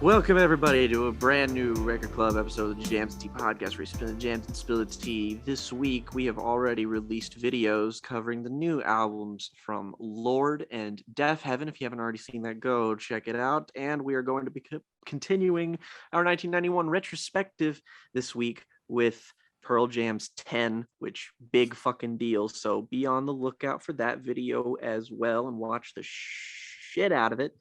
Welcome everybody to a brand new Record Club episode of the Jams and Tea podcast, where we spin the jams and spill its tea. This week we have already released videos covering the new albums from Lord and Deaf Heaven. If you haven't already seen that, go check it out. And we are going to be continuing our 1991 retrospective this week with Pearl Jam's 10, which big fucking deal. So be on the lookout for that video as well and watch the shit out of it.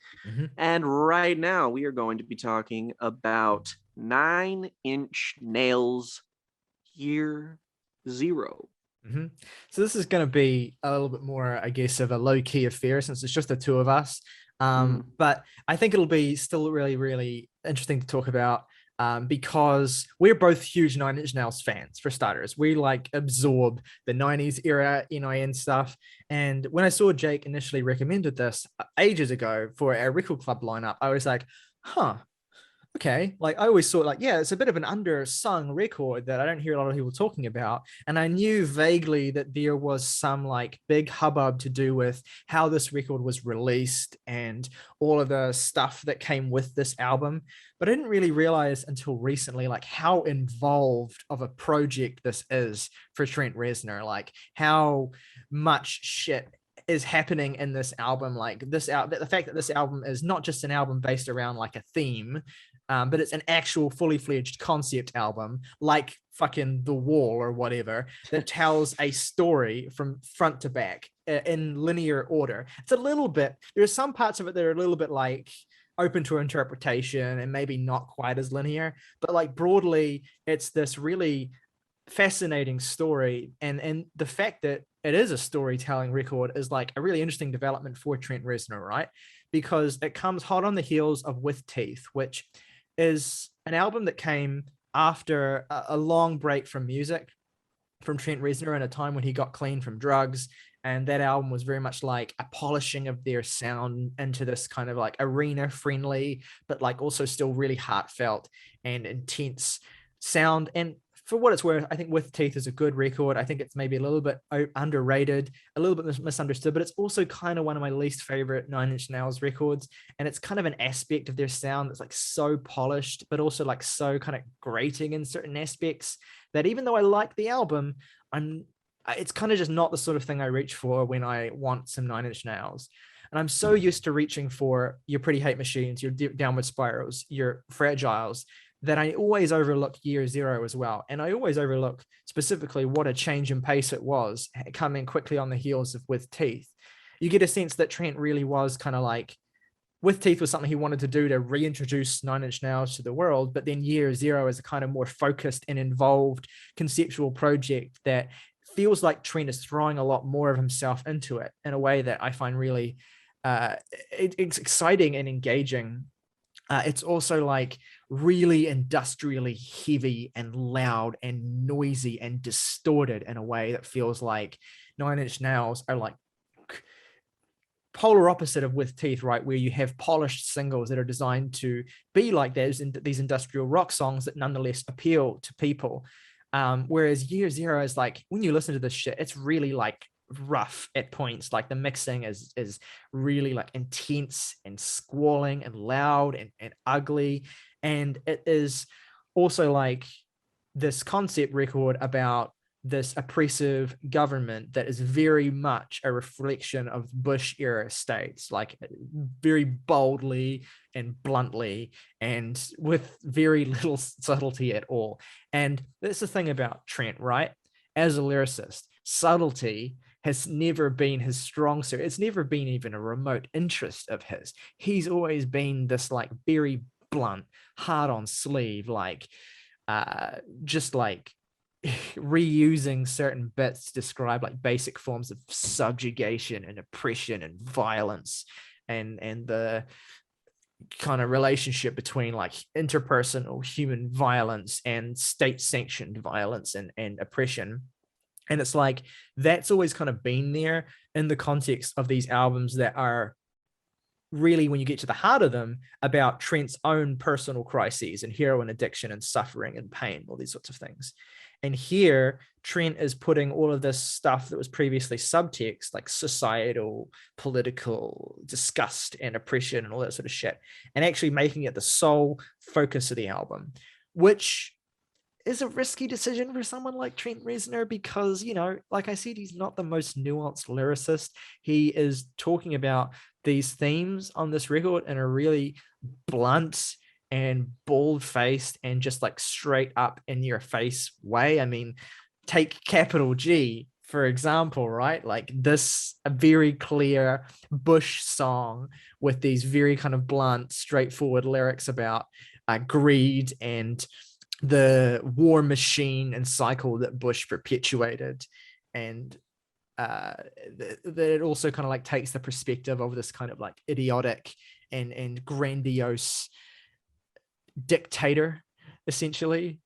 And right now we are going to be talking about 9 Inch Nails Year Zero. So this is going to be a little bit more, I guess, of a low-key affair since it's just the two of us. But I think it'll be still really, really interesting to talk about because we're both huge 9 Inch Nails fans, for starters. We absorb the 90s era NIN stuff. And when I saw Jake initially recommended this ages ago for our Record Club lineup, I was like, okay. I always thought it's a bit of an undersung record that I don't hear a lot of people talking about. And I knew vaguely that there was some big hubbub to do with how this record was released and all of the stuff that came with this album. But I didn't really realize until recently, how involved of a project this is for Trent Reznor, how much shit is happening in this album. The fact that this album is not just an album based around a theme, but it's an actual fully fledged concept album, like fucking The Wall or whatever, that tells a story from front to back in linear order. It's a little bit, there are some parts of it that are a little bit open to interpretation and maybe not quite as linear, but broadly, it's this really fascinating story. And the fact that it is a storytelling record is a really interesting development for Trent Reznor, right? Because it comes hot on the heels of With Teeth, which is an album that came after a long break from music from Trent Reznor in a time when he got clean from drugs. And that album was very much a polishing of their sound into this kind of arena friendly, but also still really heartfelt and intense sound. And for what it's worth, I think With Teeth is a good record. I think it's maybe a little bit underrated, a little bit misunderstood, but it's also kind of one of my least favorite 9 Inch Nails records. And it's kind of an aspect of their sound that's so polished, but also so kind of grating in certain aspects that even though I like the album, it's kind of just not the sort of thing I reach for when I want some 9 Inch Nails. And I'm so used to reaching for your Pretty Hate Machines, your Downward Spirals, your Fragiles, that I always overlook Year Zero as well. And I always overlook specifically what a change in pace it was, coming quickly on the heels of With Teeth. You get a sense that Trent really was kind of With Teeth was something he wanted to do to reintroduce 9 Inch Nails to the world, but then Year Zero is a kind of more focused and involved conceptual project that feels like Trent is throwing a lot more of himself into it in a way that I find really it's exciting and engaging. It's also really industrially heavy and loud and noisy and distorted in a way that feels like 9 Inch Nails are polar opposite of With Teeth, right? Where you have polished singles that are designed to be like those in these industrial rock songs that nonetheless appeal to people. Whereas Year Zero is when you listen to this shit, it's really rough at points. The mixing is really intense and squalling and loud and ugly. And it is also this concept record about this oppressive government that is very much a reflection of Bush era states, very boldly and bluntly and with very little subtlety at all. And that's the thing about Trent, right? As a lyricist, subtlety has never been his strong suit. It's never been even a remote interest of his. He's always been this very blunt, hard on sleeve, just reusing certain bits to describe basic forms of subjugation and oppression and violence and the kind of relationship between interpersonal human violence and state sanctioned violence and oppression. And it's that's always kind of been there in the context of these albums that are really, when you get to the heart of them, about Trent's own personal crises and heroin addiction and suffering and pain, all these sorts of things. And here, Trent is putting all of this stuff that was previously subtext, like societal, political, disgust and oppression and all that sort of shit, and actually making it the sole focus of the album, which is a risky decision for someone like Trent Reznor because, like I said, he's not the most nuanced lyricist. He is talking about these themes on this record in a really blunt and bald faced and just like straight up in your face way. I mean, take Capital G, for example, right? Like this, a very clear Bush song with these very kind of blunt, straightforward lyrics about greed and the war machine and cycle that Bush perpetuated. And that it also kind of like takes the perspective of this kind of like idiotic and grandiose dictator, essentially.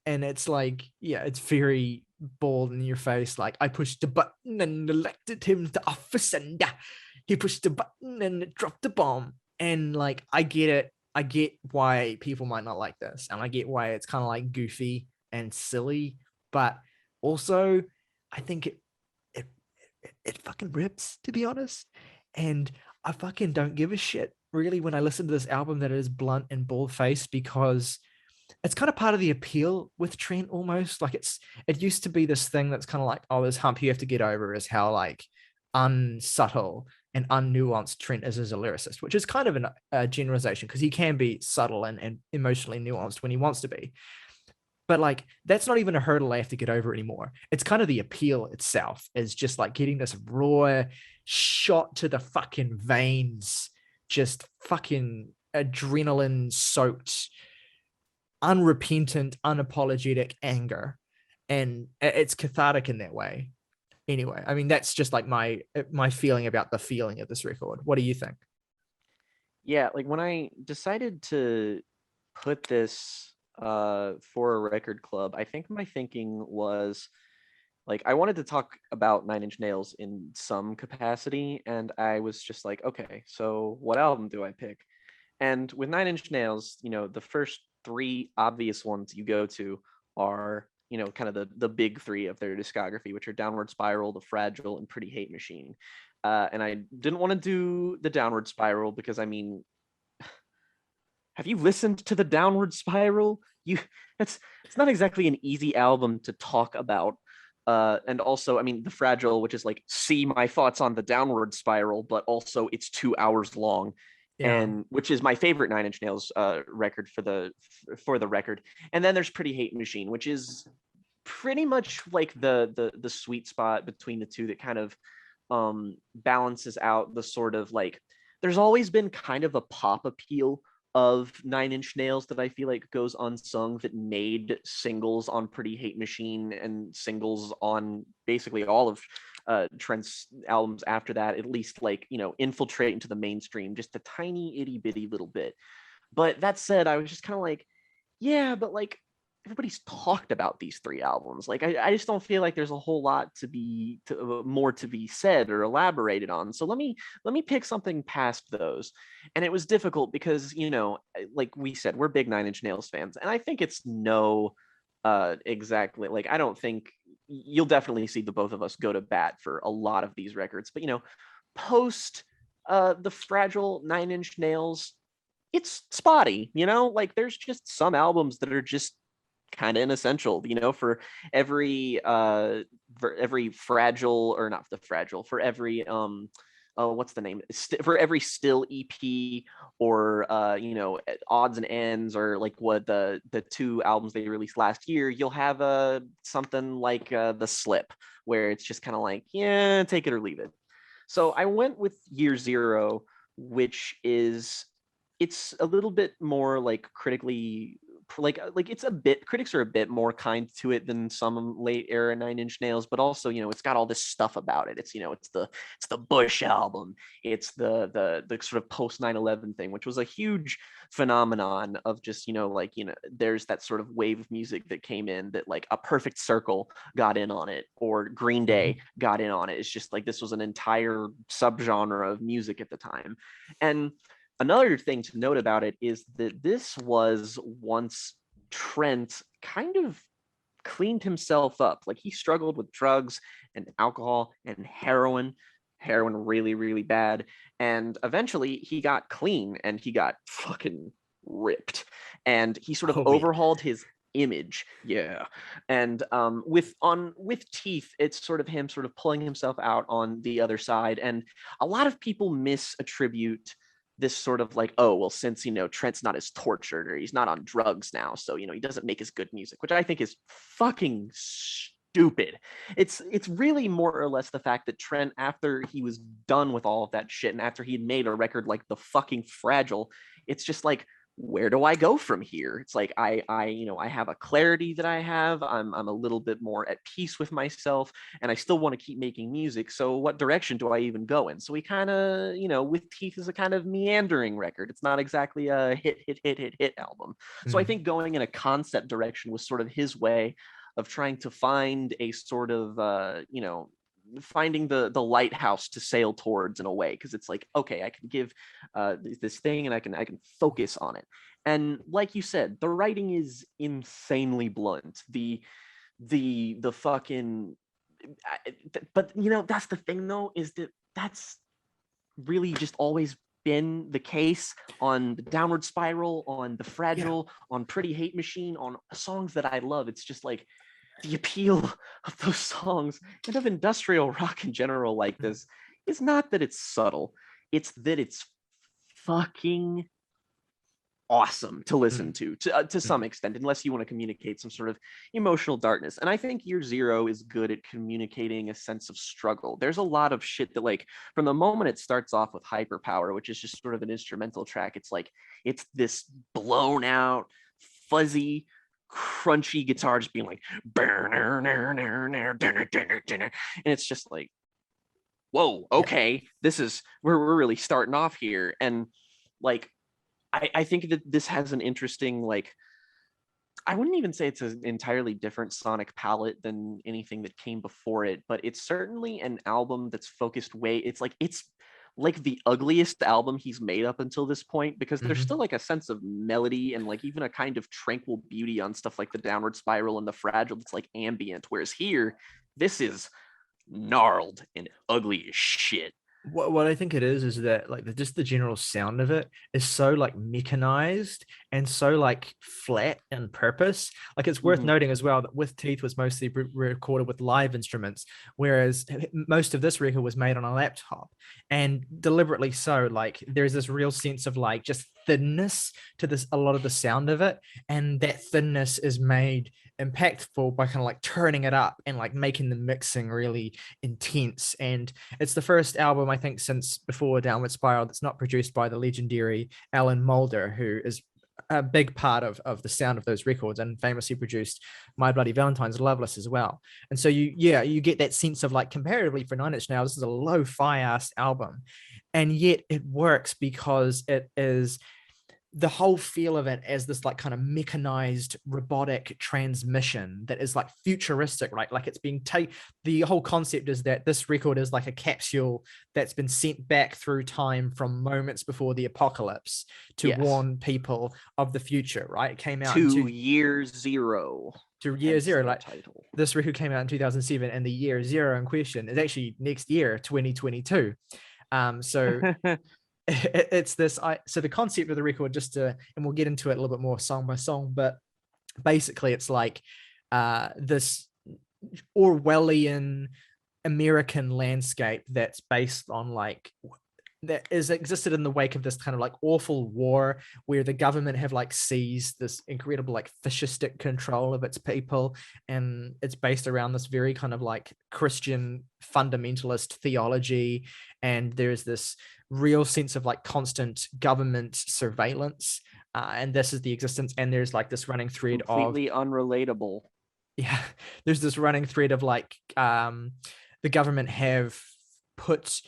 And it's like, yeah, it's very bold in your face. Like, I pushed the button and elected him to office, and he pushed the button and it dropped the bomb. And like, I get it. I get why people might not like this, and I get why it's kind of like goofy and silly, but also I think it it fucking rips, to be honest. And I fucking don't give a shit really when I listen to this album that is blunt and bald faced, because it's kind of part of the appeal with Trent almost. Like it used to be this thing that's kind of like, oh, this hump you have to get over is how like unsubtle and unnuanced Trent is as a lyricist, which is kind of a generalization because he can be subtle and emotionally nuanced when he wants to be. But like that's not even a hurdle I have to get over anymore. It's kind of the appeal itself is just like getting this raw shot to the fucking veins, just fucking adrenaline soaked, unrepentant, unapologetic anger. And it's cathartic in that way. Anyway, I mean that's just like my feeling about the feeling of this record. What do you think? Yeah, like when I decided to put this for a record club, I think my thinking was like I wanted to talk about Nine Inch Nails in some capacity, and I was just like, okay, so what album do I pick? And with Nine Inch Nails, the first three obvious ones you go to are, kind of the big three of their discography, which are Downward Spiral, The Fragile, and Pretty Hate Machine. And I didn't want to do the Downward Spiral because, I mean, have you listened to the Downward Spiral? It's not exactly an easy album to talk about. And also, I mean, The Fragile, which is like, see my thoughts on the Downward Spiral, but also it's 2 hours long, Yeah. and which is my favorite Nine Inch Nails record for the record. And then there's Pretty Hate Machine, which is pretty much like the sweet spot between the two that kind of balances out the sort of like, there's always been kind of a pop appeal of Nine Inch Nails that I feel like goes unsung, that made singles on Pretty Hate Machine and singles on basically all of Trent's albums after that, at least like, infiltrate into the mainstream just a tiny itty bitty little bit. But that said, I was just kind of like, yeah, but like everybody's talked about these three albums. Like I just don't feel like there's a whole lot more to be said or elaborated on. So let me pick something past those. And it was difficult because, like we said, we're big Nine Inch Nails fans, and I think it's no exactly, like I don't think you'll definitely see the both of us go to bat for a lot of these records. But post the Fragile Nine Inch Nails, it's spotty, like there's just some albums that are just kind of inessential, for every fragile, or not the fragile, for every oh, what's the name, for every still EP, or odds and ends, or like what the two albums they released last year, you'll have something like The Slip, where it's just kind of like, yeah, take it or leave it. So I went with Year Zero, which is, it's a little bit more like critically, like it's a bit, critics are a bit more kind to it than some late era Nine Inch Nails, but also, it's got all this stuff about it. It's, it's the Bush album, it's the sort of post 9/11 thing, which was a huge phenomenon of just, like, there's that sort of wave of music that came in, that like A Perfect Circle got in on it, or Green Day got in on it. It's just like this was an entire subgenre of music at the time. And another thing to note about it is that this was once Trent kind of cleaned himself up. Like he struggled with drugs and alcohol and heroin really, really bad. And eventually he got clean and he got fucking ripped. And he sort of Oh yeah. overhauled his image. Yeah. And with Teeth, it's sort of him sort of pulling himself out on the other side. And a lot of people misattribute this sort of like, oh, well, since, Trent's not as tortured or he's not on drugs now, so, he doesn't make as good music, which I think is fucking stupid. It's really more or less the fact that Trent, after he was done with all of that shit and after he had made a record like The Fucking Fragile, it's just like, where do I go from here? It's like I have a clarity that I have. I'm a little bit more at peace with myself, and I still want to keep making music. So what direction do I even go in? So we kind of, with Teeth is a kind of meandering record. It's not exactly a hit album. So I think going in a concept direction was sort of his way of trying to find a sort of finding the lighthouse to sail towards in a way, because it's like, okay, I can give this thing and I can focus on it. And like you said, the writing is insanely blunt. The fucking but that's the thing though, is that that's really just always been the case on the Downward Spiral, on the Fragile, on Pretty Hate Machine, on songs that I love. It's just like the appeal of those songs and of industrial rock in general like this is not that it's subtle, it's that it's fucking awesome to listen to some extent, unless you want to communicate some sort of emotional darkness. And I think Year Zero is good at communicating a sense of struggle. There's a lot of shit that, like, from the moment it starts off with Hyperpower, which is just sort of an instrumental track, it's like it's this blown out, fuzzy, crunchy guitar just being like, and it's just like, whoa, okay, this is we're really starting off here. And like, I think that this has an interesting, like, I wouldn't even say it's an entirely different sonic palette than anything that came before it, but it's certainly an album that's focused it's like the ugliest album he's made up until this point, because there's still like a sense of melody and like even a kind of tranquil beauty on stuff like the Downward Spiral and the Fragile that's like ambient, whereas here this is gnarled and ugly as shit. What I think it is that like just the general sound of it is so like mechanized and so like flat in purpose. Like it's worth noting as well that With Teeth was mostly recorded with live instruments, whereas most of this record was made on a laptop, and deliberately so. Like there's this real sense of like just thinness to this, a lot of the sound of it, and that thinness is made impactful by kind of like turning it up and like making the mixing really intense. And it's the first album, I think, since before Downward Spiral that's not produced by the legendary Alan Moulder, who is a big part of the sound of those records and famously produced My Bloody Valentine's, Loveless as well. And so you get that sense of like, comparatively for Nine Inch Nails, this is a lo-fi ass album, and yet it works because it is the whole feel of it as this like kind of mechanized robotic transmission that is like futuristic, right? Like it's being the whole concept is that this record is like a capsule that's been sent back through time from moments before the apocalypse to warn people of the future, right? It came out to Year Zero. To Year Zero, like title. This record came out in 2007, and the Year Zero in question is actually next year, 2022. So it's this so the concept of the record, and we'll get into it a little bit more song by song, but basically it's like this Orwellian American landscape that's based on like that is existed in the wake of this kind of like awful war where the government have like seized this incredible like fascistic control of its people, and it's based around this very kind of like Christian fundamentalist theology, and there's this real sense of like constant government surveillance, and this is the existence, and there's like this running thread completely unrelatable. There's this running thread of like the government have put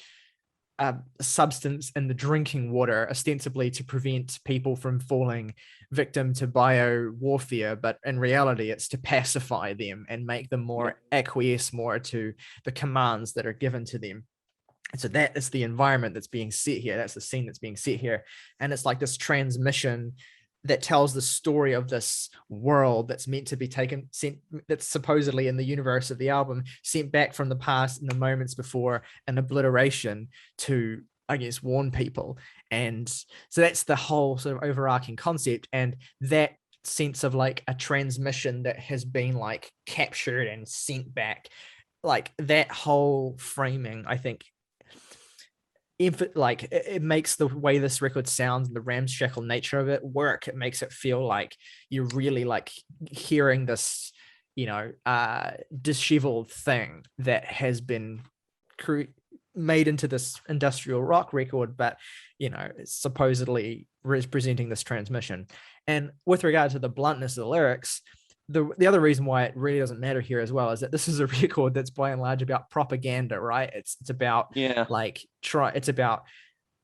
a substance in the drinking water ostensibly to prevent people from falling victim to bio warfare, but in reality it's to pacify them and make them more acquiesce more to the commands that are given to them. And so that is the environment that's being set here. That's the scene that's being set here. And it's like this transmission that tells the story of this world that's meant to be that's supposedly in the universe of the album, sent back from the past in the moments before an obliteration to, I guess, warn people. And so that's the whole sort of overarching concept. And that sense of like a transmission that has been like captured and sent back, like that whole framing, I think, like it makes the way this record sounds and the ramshackle nature of it work. It makes it feel like you're really like hearing this, disheveled thing that has been made into this industrial rock record, but supposedly representing this transmission. And with regard to the bluntness of the lyrics, the other reason why it really doesn't matter here as well is that this is a record that's by and large about propaganda, right? It's about Yeah. it's about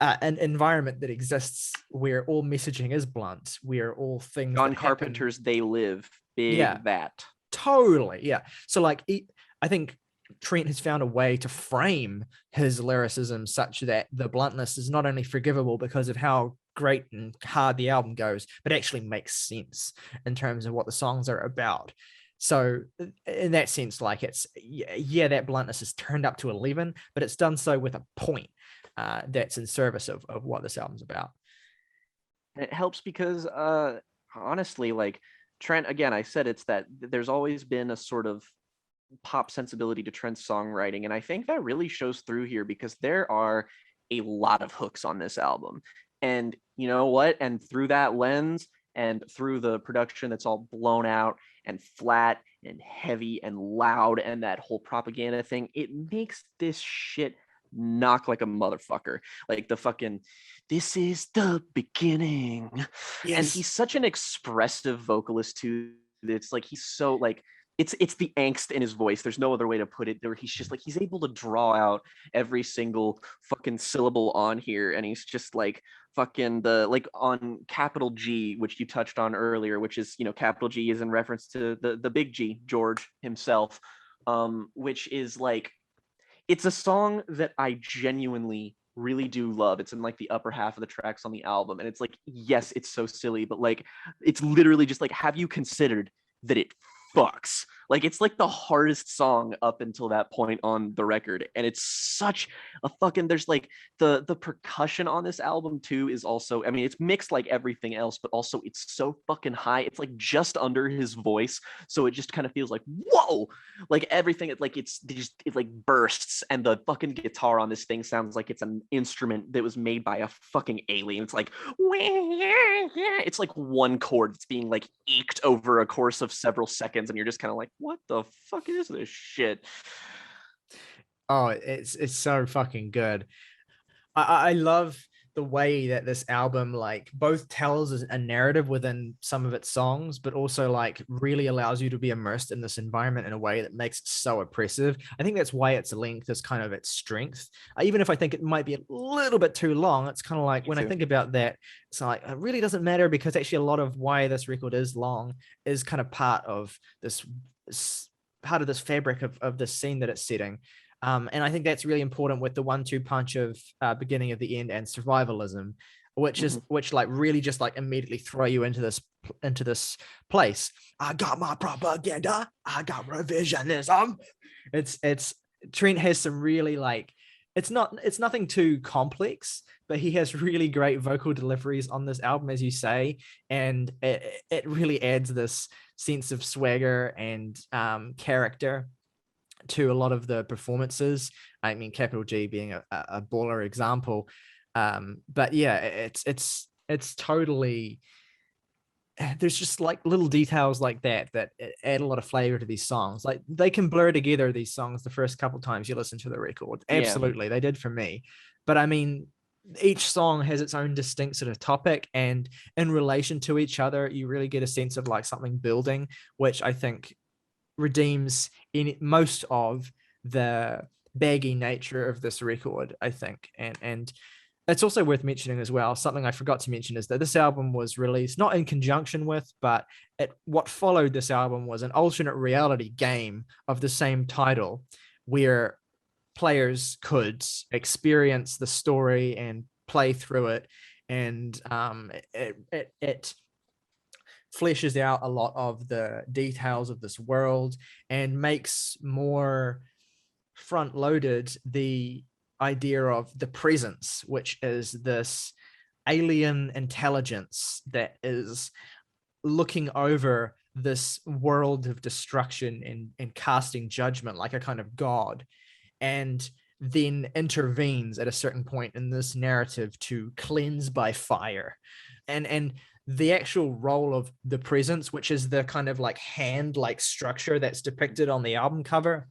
an environment that exists where all messaging is blunt, where all things John that happen. Carpenter's They Live. Big Yeah, that. totally. Yeah. So like, I think Trent has found a way to frame his lyricism such that the bluntness is not only forgivable because of how great and hard the album goes, but actually makes sense in terms of what the songs are about. So in that sense, like it's, yeah, that bluntness is turned up to 11, but it's done so with a point that's in service of what this album's about. And it helps because honestly, like Trent, again, I said it's that there's always been a sort of pop sensibility to Trent's songwriting, and I think that really shows through here because there are a lot of hooks on this album. And you know what? And through that lens and through the production that's all blown out and flat and heavy and loud and that whole propaganda thing, it makes this shit knock like a motherfucker. Like the fucking "this is the beginning." Yes. And he's such an expressive vocalist too. It's like he's so like it's the angst in his voice. There's no other way to put it. Where he's just like he's able to draw out every single fucking syllable on here, and he's just like fucking the like on capital G, which you touched on earlier, which is capital G is in reference to the big G, George himself, which is like it's a song that I genuinely really do love. It's in like the upper half of the tracks on the album, and it's like yes, it's so silly, but like it's literally just like have you considered that it fucks. Like it's like the hardest song up until that point on the record, and it's such a fucking. There's like the percussion on this album too is also. I mean, it's mixed like everything else, but also it's so fucking high. It's like just under his voice, so it just kind of feels like whoa, like everything. It like bursts, and the fucking guitar on this thing sounds like it's an instrument that was made by a fucking alien. It's like it's like one chord that's being like eked over a course of several seconds, and you're just kind of like what the fuck is this shit? Oh, it's so fucking good. I love the way that this album like both tells a narrative within some of its songs, but also like really allows you to be immersed in this environment in a way that makes it so oppressive. I think that's why its length is kind of its strength. Even if I think it might be a little bit too long, it's kind of like when I think about that, it's like it really doesn't matter because actually a lot of why this record is long is kind of part of this fabric of the scene that it's setting. And I think that's really important with the 1-2 punch of beginning of the end and survivalism, which like really just like immediately throw you into this place. I got my propaganda, I got revisionism. It's Trent has some really like it's nothing too complex, but he has really great vocal deliveries on this album, as you say, and it really adds this sense of swagger and character to a lot of the performances. I mean, capital G being a baller example. But yeah, it's totally, there's just like little details like that add a lot of flavor to these songs. Like they can blur together these songs the first couple times you listen to the record. Absolutely, they did for me. But I mean, each song has its own distinct sort of topic, and in relation to each other, you really get a sense of like something building, which I think redeems in most of the baggy nature of this record, I think. And it's also worth mentioning as well, something I forgot to mention is that this album was released not in conjunction with, but what followed this album was an alternate reality game of the same title, where players could experience the story and play through it. And it fleshes out a lot of the details of this world and makes more front loaded the idea of the presence, which is this alien intelligence that is looking over this world of destruction and casting judgment like a kind of god, and then intervenes at a certain point in this narrative to cleanse by fire. And the actual role of the presence, which is the kind of like hand like structure that's depicted on the album cover,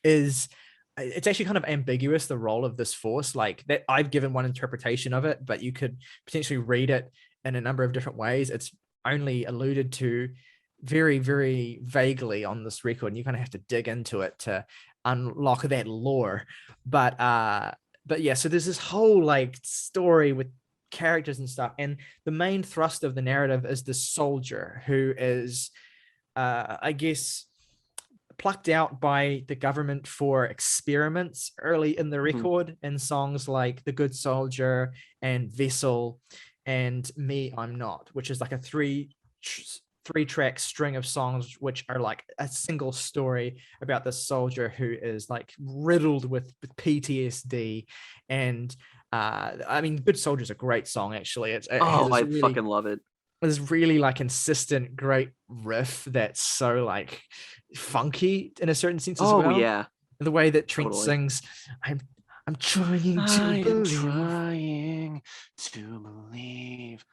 is it's actually kind of ambiguous, the role of this force. Like that, I've given one interpretation of it, but you could potentially read it in a number of different ways. It's only alluded to very, very vaguely on this record, and you kind of have to dig into it to unlock that lore. But yeah, so there's this whole like story with characters and stuff, and the main thrust of the narrative is the soldier who is I guess plucked out by the government for experiments early in the record in songs like The Good Soldier and Vessel and Me I'm Not, which is like a three-track string of songs which are like a single story about this soldier who is like riddled with PTSD. And I mean, Good Soldier is a great song, actually. It has I really fucking love it. this really like insistent great riff that's so like funky in a certain sense as Oh well. yeah, The way that Trent totally. sings, I'm trying to I am believe. trying to believe.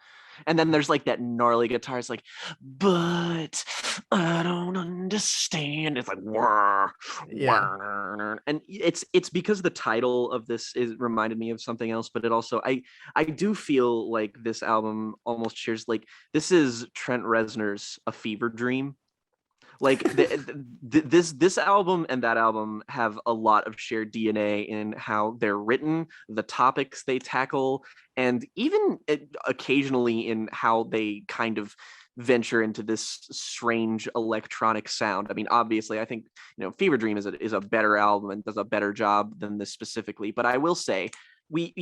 And then there's like that gnarly guitar. It's like, but I don't understand. It's like, wah, Yeah. wah. And it's because the title of this is reminded me of something else, but it also I do feel like this album almost shares like this is Trent Reznor's A Fever Dream. Like this album and that album have a lot of shared DNA in how they're written, the topics they tackle, and even occasionally in how they kind of venture into this strange electronic sound. I mean, obviously, I think Fever Dream is a better album and does a better job than this specifically. But I will say we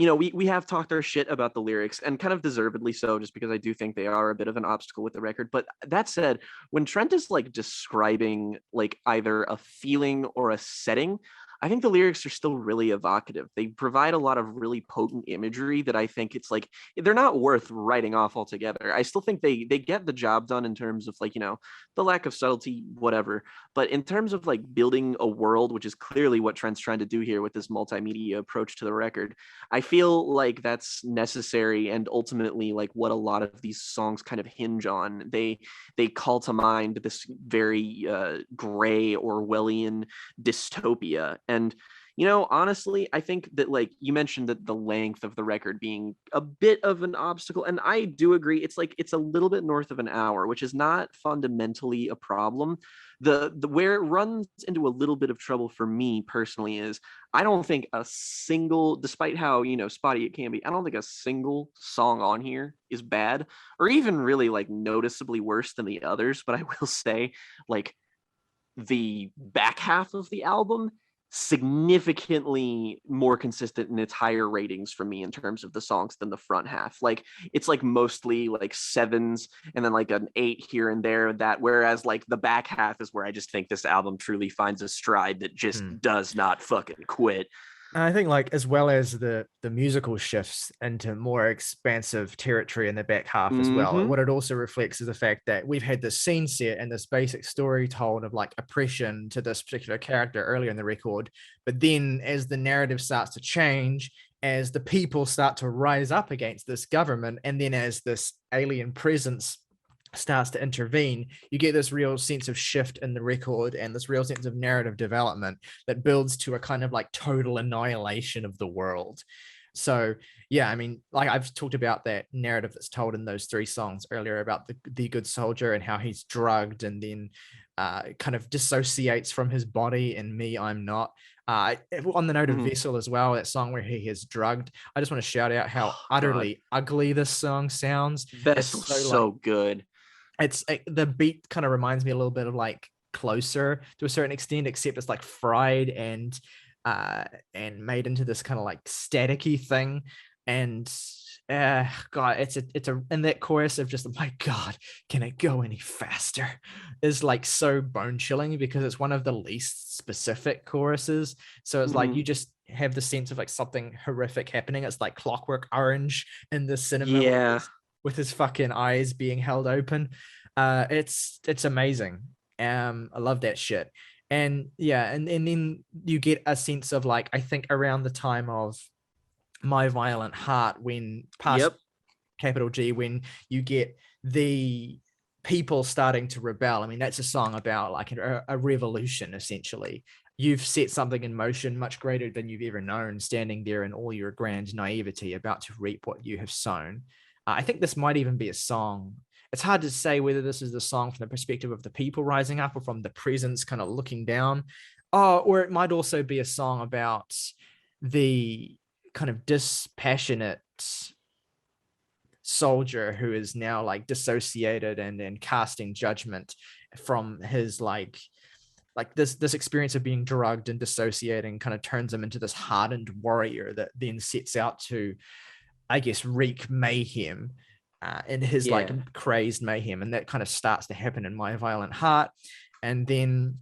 have talked our shit about the lyrics, and kind of deservedly so, just because I do think they are a bit of an obstacle with the record. But that said, when Trent is like describing like either a feeling or a setting, I think the lyrics are still really evocative. They provide a lot of really potent imagery that I think it's like they're not worth writing off altogether. I still think they get the job done in terms of like the lack of subtlety, whatever. But in terms of like building a world, which is clearly what Trent's trying to do here with this multimedia approach to the record, I feel like that's necessary and ultimately like what a lot of these songs kind of hinge on. They call to mind this very gray Orwellian dystopia. And honestly, I think that like you mentioned that the length of the record being a bit of an obstacle, and I do agree. It's like it's a little bit north of an hour, which is not fundamentally a problem. The where it runs into a little bit of trouble for me personally is I don't think a single, despite how spotty it can be, I don't think a single song on here is bad or even really like noticeably worse than the others. But I will say, like, the back half of the album significantly more consistent in its higher ratings for me in terms of the songs than the front half. Like it's like mostly like sevens and then like an 8 here and there, that whereas like the back half is where I just think this album truly finds a stride that just does not fucking quit. And I think like as well as the musical shifts into more expansive territory in the back half as well, Mm-hmm. what it also reflects is the fact that we've had this scene set and this basic story told of like oppression to this particular character earlier in the record. But then as the narrative starts to change, as the people start to rise up against this government, and then as this alien presence starts to intervene, you get this real sense of shift in the record and this real sense of narrative development that builds to a kind of like total annihilation of the world. So yeah, I mean, like I've talked about that narrative that's told in those 3 songs earlier about the good soldier and how he's drugged and then kind of dissociates from his body. And Me I'm Not, on the note of Mm-hmm. Vessel as well, that song where he is drugged, I just want to shout out how Oh, God, utterly ugly this song sounds. It's Vessel's so so like good. the beat kind of reminds me a little bit of like Closer to a certain extent, except it's like fried and made into this kind of like staticky thing. And God, it's a in that chorus of just, my God, can it go any faster, is like so bone chilling because it's one of the least specific choruses. So it's like you just have the sense of like something horrific happening. It's like Clockwork Orange in the cinema Yeah. with his fucking eyes being held open. It's amazing. I love that shit. And yeah, and then you get a sense of like, I think around the time of My Violent Heart, when past Yep. capital G, when you get the people starting to rebel. I mean, that's a song about like a revolution, essentially. You've set something in motion much greater than you've ever known, standing there in all your grand naivety, about to reap what you have sown. I think this might even be a song. It's hard to say whether this is the song from the perspective of the people rising up or from the presence kind of looking down. Or it might also be a song about the kind of dispassionate soldier who is now like dissociated and casting judgment from his like this experience of being drugged and dissociating kind of turns him into this hardened warrior that then sets out to, I guess, wreak mayhem in his like Yeah. crazed mayhem. And that kind of starts to happen in My Violent Heart. And then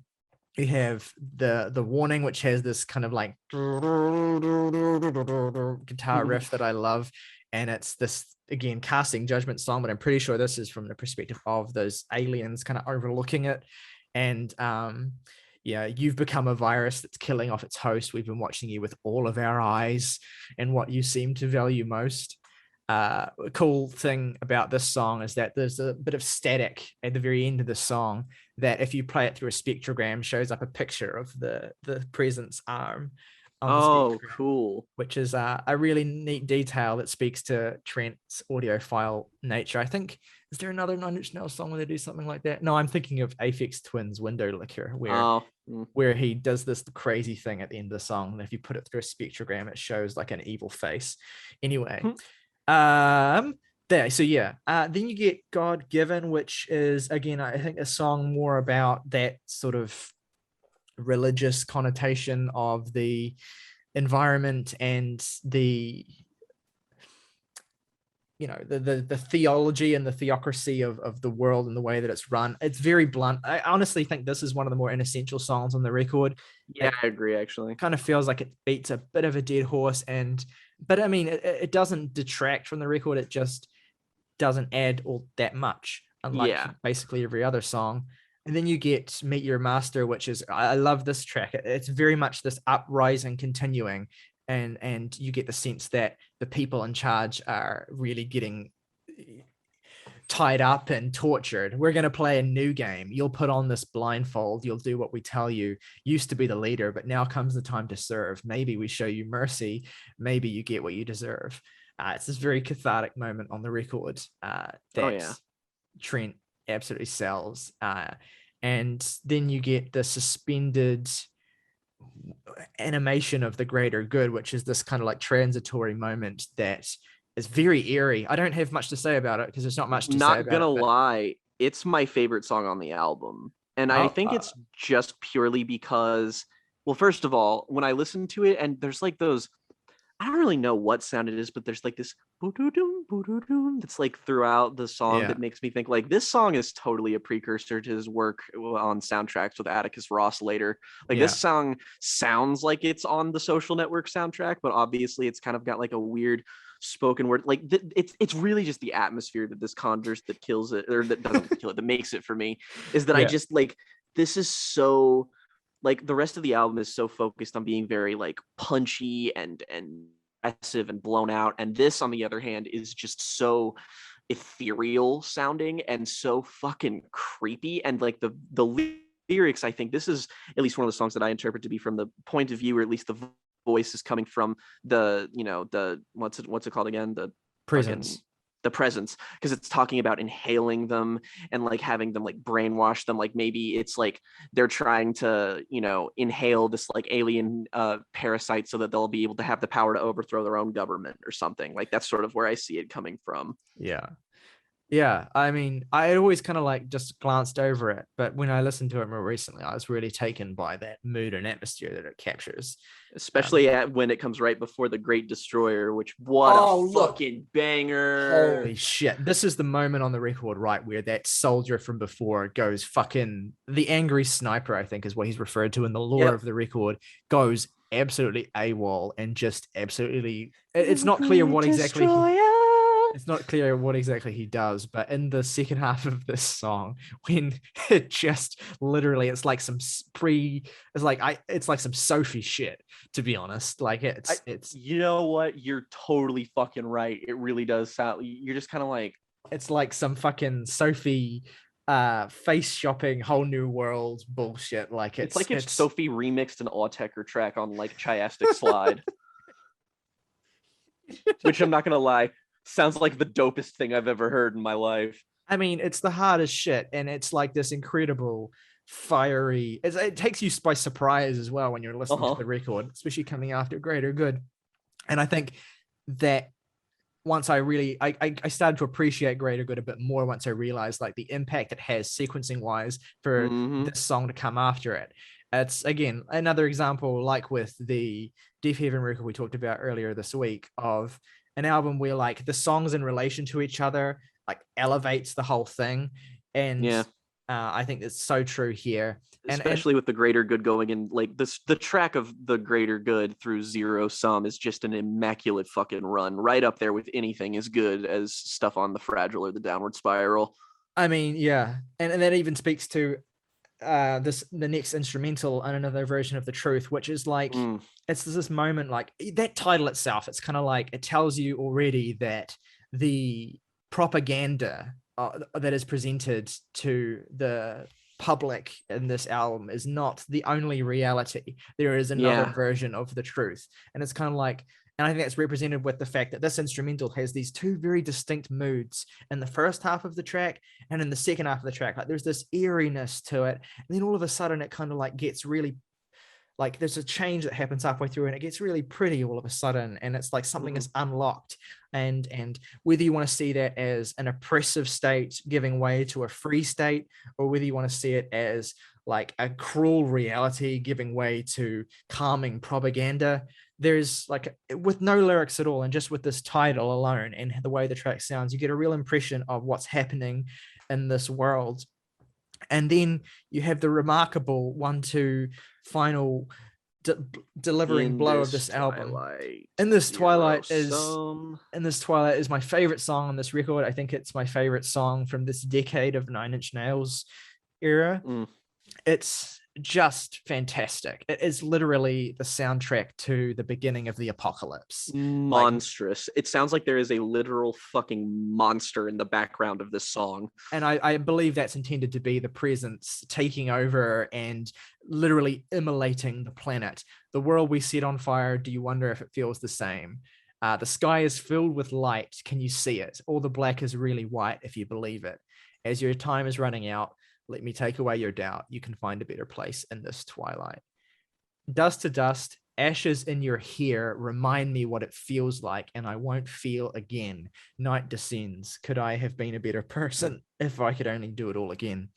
you have the warning, which has this kind of like guitar riff that I love. And it's this, again, casting judgment song, but I'm pretty sure this is from the perspective of those aliens kind of overlooking it. And yeah, you've become a virus that's killing off its host. We've been watching you with all of our eyes and what you seem to value most. A cool thing about this song is that there's a bit of static at the very end of the song that, if you play it through a spectrogram, shows up a picture of the presence arm on the Oh, spectrogram, cool. which is a really neat detail that speaks to Trent's audiophile nature. I think, is there another Nine Inch Nails song where they do something like that? No, I'm thinking of Aphex Twin's Window Licker, Oh. where he does this crazy thing at the end of the song. And if you put it through a spectrogram, it shows like an evil face. Anyway, there. So yeah, then you get God Given, which is, again, I think a song more about that sort of religious connotation of the environment and the, you know, the theology and the theocracy of the world and the way that it's run. It's very blunt. I honestly think this is one of the more inessential songs on the record. Yeah, I agree, actually. Kind of feels like it beats a bit of a dead horse, but I mean, it doesn't detract from the record. It just doesn't add all that much, unlike Yeah. basically every other song. And then you get Meet Your Master, which is, I love this track. It's very much this uprising continuing, and you get the sense that the people in charge are really getting tied up and tortured. We're going to play a new game. You'll put on this blindfold. You'll do what we tell you. Used to be the leader, but now comes the time to serve. Maybe we show you mercy. Maybe you get what you deserve. It's this very cathartic moment on the record that Trent absolutely sells. And then you get the suspended animation of the greater good, which is this kind of like transitory moment that is very eerie. I don't have much to say about it because there's not much to say Not about gonna it. lie, it's my favorite song on the album. And I think it's just purely because, well, first of all, when I listen to it, and there's like those, I don't really know what sound it is, but there's like this that's like throughout the song that makes me think like this song is totally a precursor to his work on soundtracks with Atticus Ross later. Like this song sounds like it's on the Social Network soundtrack, but obviously it's kind of got like a weird spoken word. Like it's really just the atmosphere that this conjures that kills it, or that doesn't kill it, that makes it for me, is that I just like, this is so, like, the rest of the album is so focused on being very like punchy and aggressive and blown out, and this on the other hand is just so ethereal sounding and so fucking creepy. And like the lyrics, I think this is at least one of the songs that I interpret to be from the point of view, or at least the voice is coming from the, you know, the what's it called again, the Presence. fucking, the presence, because it's talking about inhaling them and like having them like brainwash them. Like maybe it's like they're trying to, you know, inhale this like alien parasite so that they'll be able to have the power to overthrow their own government or something. Like that's sort of where I see it coming from. Yeah. Yeah, I mean, I had always kind of like just glanced over it, but when I listened to it more recently, I was really taken by that mood and atmosphere that it captures. Especially when it comes right before the Great Destroyer, which what a Oh, look, fucking banger. holy shit. This is the moment on the record, right, where that soldier from before goes fucking the angry sniper, I think is what he's referred to in the lore Yep. of the record, goes absolutely AWOL and just absolutely it's The not clear Great what exactly he Destroyer. it's not clear what exactly he does, but in the second half of this song, when it just literally, it's like some it's like some Sophie shit, to be honest. Like I, it's you know what? You're totally fucking right. It really does sound. You're just kind of like, it's like some fucking Sophie face shopping whole new world bullshit. Like it's like if it's Sophie remixed an Autechre track on like Chiastic Slide, which I'm not gonna lie, sounds like the dopest thing I've ever heard in my life. I mean, it's the hardest shit, and it's like this incredible fiery. It takes you by surprise as well when you're Uh listening to huh. the record, especially coming after Greater Good. And I think that once I started to appreciate Greater Good a bit more once I realized like the impact it has sequencing wise for Mm-hmm. this song to come after it. It's again another example, like with the Deaf Heaven record we talked about earlier this week, of an album where like the songs in relation to each other like elevates the whole thing. And Yeah. I think it's so true here. And Especially with the Greater Good going in, like this, the track of the Greater Good through Zero Sum is just an immaculate fucking run, right up there with anything as good as stuff on the Fragile or the Downward Spiral. I mean, yeah, and that even speaks to the next instrumental and another version of the truth, which is like Mm, it's this moment like that title itself, it's kind of like it tells you already that the propaganda that is presented to the public in this album is not the only reality. There is another yeah, version of the truth, and it's kind of like, and I think that's represented with the fact that this instrumental has these two very distinct moods in the first half of the track and in the second half of the track. Like there's this eeriness to it, and then all of a sudden it kind of like gets really like there's a change that happens halfway through and it gets really pretty all of a sudden, and it's like something mm-hmm. is unlocked. And whether you want to see that as an oppressive state giving way to a free state, or whether you want to see it as like a cruel reality giving way to calming propaganda, there's like with no lyrics at all and just with this title alone and the way the track sounds, you get a real impression of what's happening in this world. And then you have the remarkable 1-2 final de- delivering In blow of this this album. twilight, In this zero twilight is sum. in this twilight is my favorite song on this record. I think it's my favorite song from this decade of Nine Inch Nails era. Mm. It's just fantastic. It is literally the soundtrack to the beginning of the apocalypse. Like, Monstrous. It sounds like there is a literal fucking monster in the background of this song. and I believe that's intended to be the presence taking over and literally immolating the planet. The world we set on fire, do you wonder if it feels the same? The sky is filled with light. Can you see it? All the black is really white if you believe it. As your time is running out, let me take away your doubt. You can find a better place in this twilight. Dust to dust, ashes in your hair remind me what it feels like, and I won't feel again. Night descends. Could I have been a better person if I could only do it all again?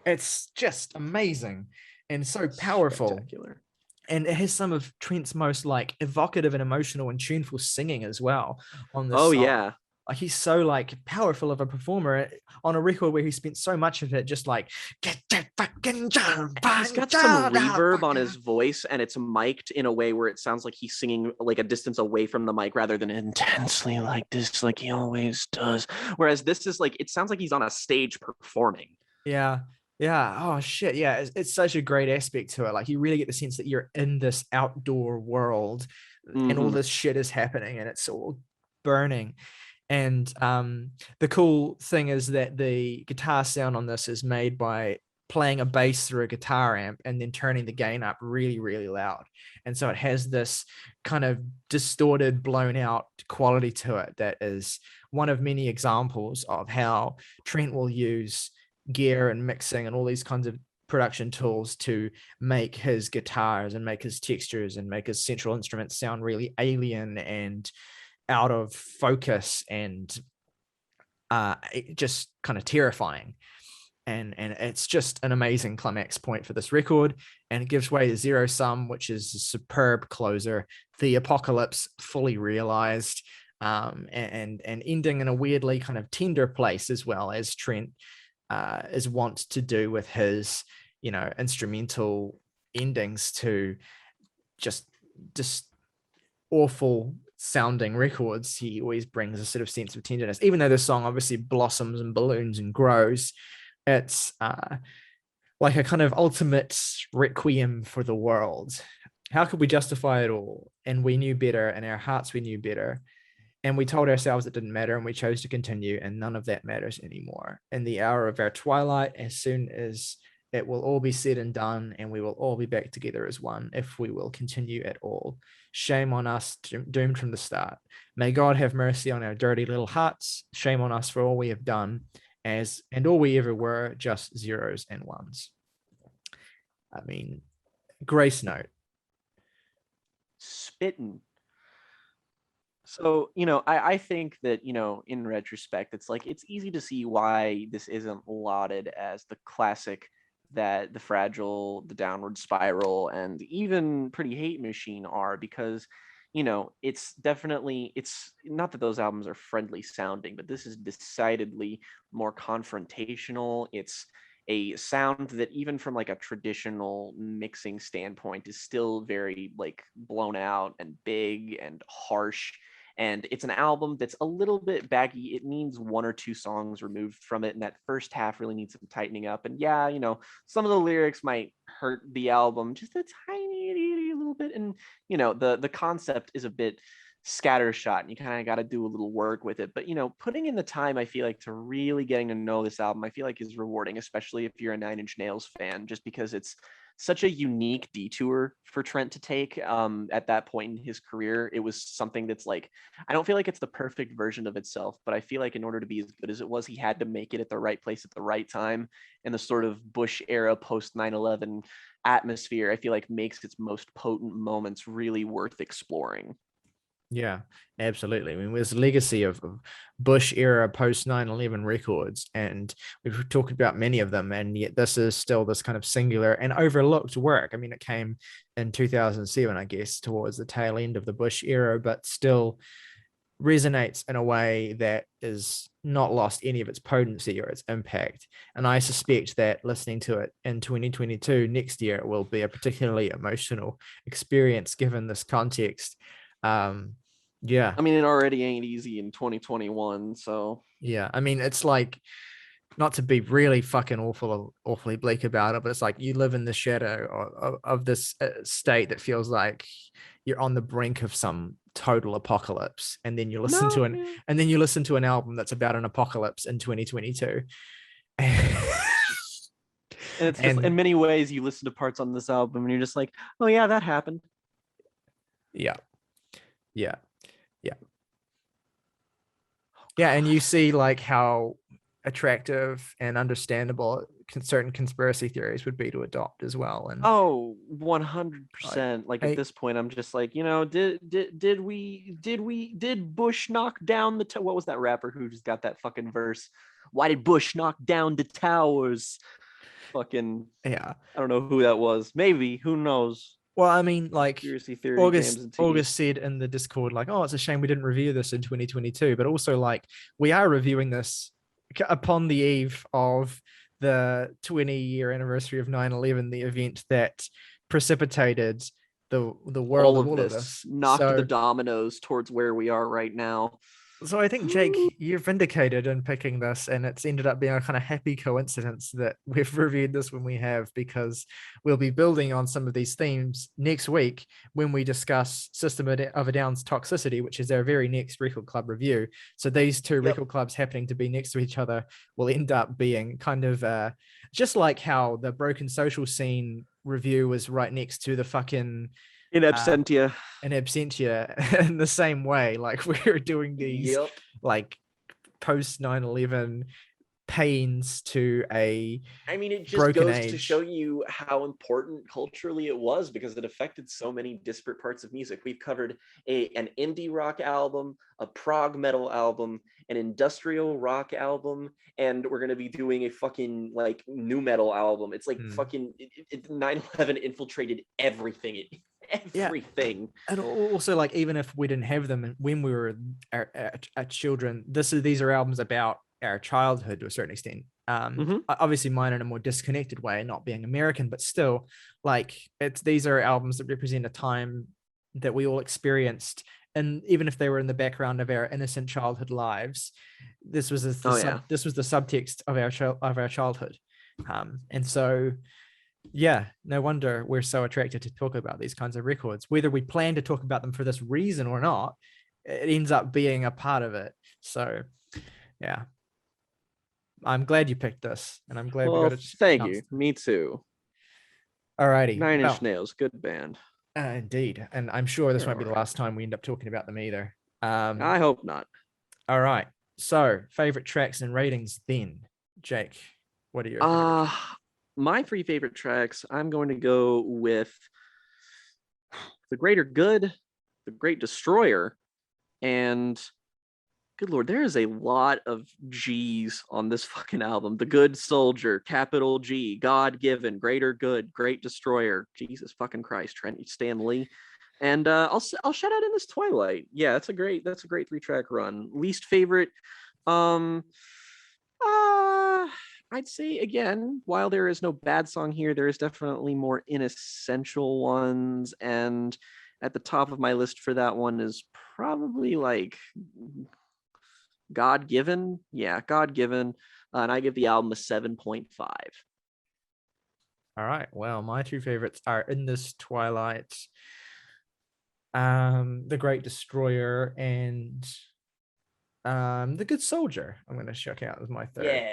It's just amazing and so powerful. Spectacular. And it has some of Trent's most like evocative and emotional and tuneful singing as well on this Oh song. yeah. Like he's so like powerful of a performer on a record where he spent so much of it just like get that fucking job. He's got some reverb on his voice, and it's mic'd in a way where it sounds like he's singing like a distance away from the mic rather than intensely like this, like he always does. Whereas this is like, it sounds like he's on a stage performing. Yeah. Yeah. Oh shit. Yeah. It's such a great aspect to it. Like you really get the sense that you're in this outdoor world and all Mm-hmm. this shit is happening and it's all burning. And the cool thing is that the guitar sound on this is made by playing a bass through a guitar amp and then turning the gain up really, really loud. And so it has this kind of distorted, blown out quality to it that is one of many examples of how Trent will use gear and mixing and all these kinds of production tools to make his guitars and make his textures and make his central instruments sound really alien and out of focus and just kind of terrifying. And it's just an amazing climax point for this record, and it gives way to Zero Sum, which is a superb closer, the apocalypse fully realized, and ending in a weirdly kind of tender place, as well as Trent is wont to do with his instrumental endings to just awful sounding records. He always brings a sort of sense of tenderness, even though the song obviously blossoms and balloons and grows. It's like a kind of ultimate requiem for the world. How could we justify it all? And we knew better, in our hearts we knew better, and we told ourselves it didn't matter, and we chose to continue, and none of that matters anymore. In the hour of our twilight, as soon as it will all be said and done, and we will all be back together as one, if we will continue at all. Shame on us, doomed from the start. May God have mercy on our dirty little hearts. Shame on us for all we have done, and all we ever were, just zeros and ones. I mean, grace note. Spitting. So, I think that, in retrospect, it's like it's easy to see why this isn't lauded as the classic that The Fragile, The Downward Spiral, and even Pretty Hate Machine are, because, it's not that those albums are friendly sounding, but this is decidedly more confrontational. It's a sound that, even from like a traditional mixing standpoint, is still very like blown out and big and harsh. And it's an album that's a little bit baggy. It needs one or two songs removed from it, and that first half really needs some tightening up. And yeah, some of the lyrics might hurt the album just a tiny little bit. And the concept is a bit scattershot, and you kind of got to do a little work with it. But putting in the time, I feel like, to really getting to know this album, I feel like is rewarding, especially if you're a Nine Inch Nails fan, just because it's such a unique detour for Trent to take. At that point in his career, it was something that's like, I don't feel like it's the perfect version of itself, but I feel like in order to be as good as it was, he had to make it at the right place at the right time. And the sort of Bush era post 9/11 atmosphere, I feel like, makes its most potent moments really worth exploring. Yeah, absolutely. I mean, there's a legacy of Bush era post 9/11 records, and we've talked about many of them, and yet this is still this kind of singular and overlooked work. I mean, it came in 2007, I guess, towards the tail end of the Bush era, but still resonates in a way that is not lost any of its potency or its impact. And I suspect that listening to it in 2022, next year, will be a particularly emotional experience given this context. Yeah. I mean, it already ain't easy in 2021, so Yeah. I mean, it's like, not to be really fucking awfully bleak about it, but it's like you live in the shadow of this state that feels like you're on the brink of some total apocalypse, and then you listen no, to yeah. an album that's about an apocalypse in 2022. And it's just, in And many ways, you listen to parts on this album and you're just like, oh yeah, that happened. yeah, yeah, yeah, Oh, yeah, and you God. see like how attractive and understandable certain conspiracy theories would be to adopt as well. And Oh, like, 100%. Like, at I this point, I'm just like, did Bush knock down what was that rapper who just got that fucking verse? Why did Bush knock down the towers? Fucking, yeah. I don't know who that was. Maybe, who knows? Well, I mean, like Conspiracy theory, August jams and August teas. said in the Discord, like, oh, it's a shame we didn't review this in 2022, but also like we are reviewing this upon the eve of the 20-year anniversary of 9/11, the event that precipitated the world All of of all of this this. knocked the So dominoes towards where we are right now. so I think, Jake, you're vindicated in picking this, and it's ended up being a kind of happy coincidence that we've reviewed this when we have, because we'll be building on some of these themes next week when we discuss System of a Down's Toxicity, which is our very next record club review. So these two Yep. record clubs happening to be next to each other will end up being kind of just like how the Broken Social Scene review was right next to the fucking In uh, absentia. in absentia in the same way. Like we're doing these Yep. like post 9/11 pains to a I mean, it just broken goes to show age. you how important culturally it was because it affected so many disparate parts of music. We've covered an indie rock album, a prog metal album, an industrial rock album, and we're going to be doing a fucking like new metal album. It's like Hmm. fucking 9/11 infiltrated everything. Yeah, Everything. and also like even if we didn't have them when we were our children, these are albums about our childhood to a certain extent. Mm-hmm. Obviously mine in a more disconnected way, not being American, but still, like these are albums that represent a time that we all experienced, and even if they were in the background of our innocent childhood lives, Oh yeah. this was the subtext of our childhood, and so yeah, no wonder we're so attracted to talk about these kinds of records. Whether we plan to talk about them for this reason or not, it ends up being a part of it. So, yeah, I'm glad you picked this, and I'm glad we Well, got a thank chance. you. Me too. Alrighty, Nine Inch well, Nails, good band. indeed, and I'm sure this They're won't all be the right. last time we end up talking about them either. Um, I hope not. all right, so favorite tracks and ratings. Then, Jake, what are your favorite Uh tracks? my three favorite tracks, I'm going to go with The Greater Good, The Great Destroyer, and good lord, there is a lot of G's on this fucking album. The Good Soldier, capital G, God Given, Greater Good, Great Destroyer, Jesus fucking Christ, Trent Stan Lee. And I'll shout out In This Twilight. Yeah, that's a great 3-track run. Least favorite, um, uh, I'd say again, while there is no bad song here, there is definitely more inessential ones. And at the top of my list for that one is probably like God Given. Yeah, God Given. And I give the album a 7.5. All right, well, my two favorites are In This Twilight, The Great Destroyer, and The Good Soldier. I'm going to check out as my third. Yeah.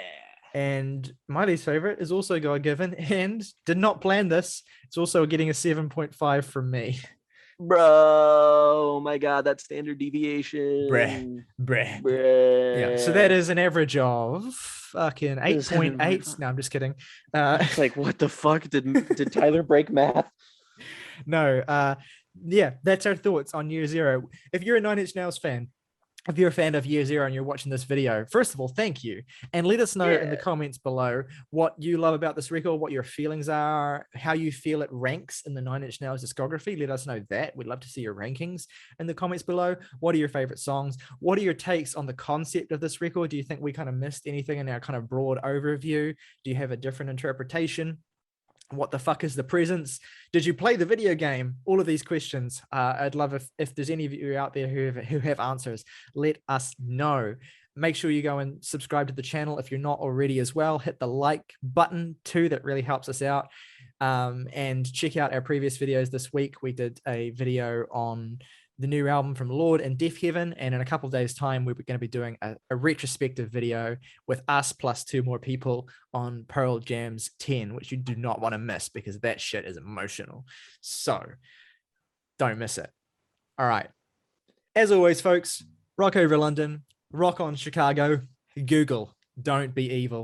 And my least favorite is also God Given, and did not plan this. It's also getting a 7.5 from me. Bro, oh my God, that standard Bruh, deviation. bruh. Yeah, so that Bruh. is an average of fucking 8.8. 7.5. No, I'm just kidding. It's like, what the fuck? Did Tyler break math? No, yeah, that's our thoughts on Year Zero. If you're a Nine Inch Nails fan, if you're a fan of Year Zero and you're watching this video, first of all, thank you. And let us know in the Yeah. comments below what you love about this record, what your feelings are, how you feel it ranks in the Nine Inch Nails discography. Let us know that. We'd love to see your rankings in the comments below. What are your favorite songs? What are your takes on the concept of this record? Do you think we kind of missed anything in our kind of broad overview? Do you have a different interpretation? What the fuck is the presence? Did you play the video game? All of these questions. I'd love if there's any of you out there who have answers, let us know. Make sure you go and subscribe to the channel if you're not already as well. Hit the like button too. That really helps us out. And check out our previous videos this week. We did a video on the new album from Lord and Deaf Heaven. And in a couple of days' time, we're going to be doing a retrospective video with us plus two more people on Pearl Jam's 10, which you do not want to miss because that shit is emotional. So don't miss it. All right. As always, folks, rock over London, rock on Chicago, Google, don't be evil.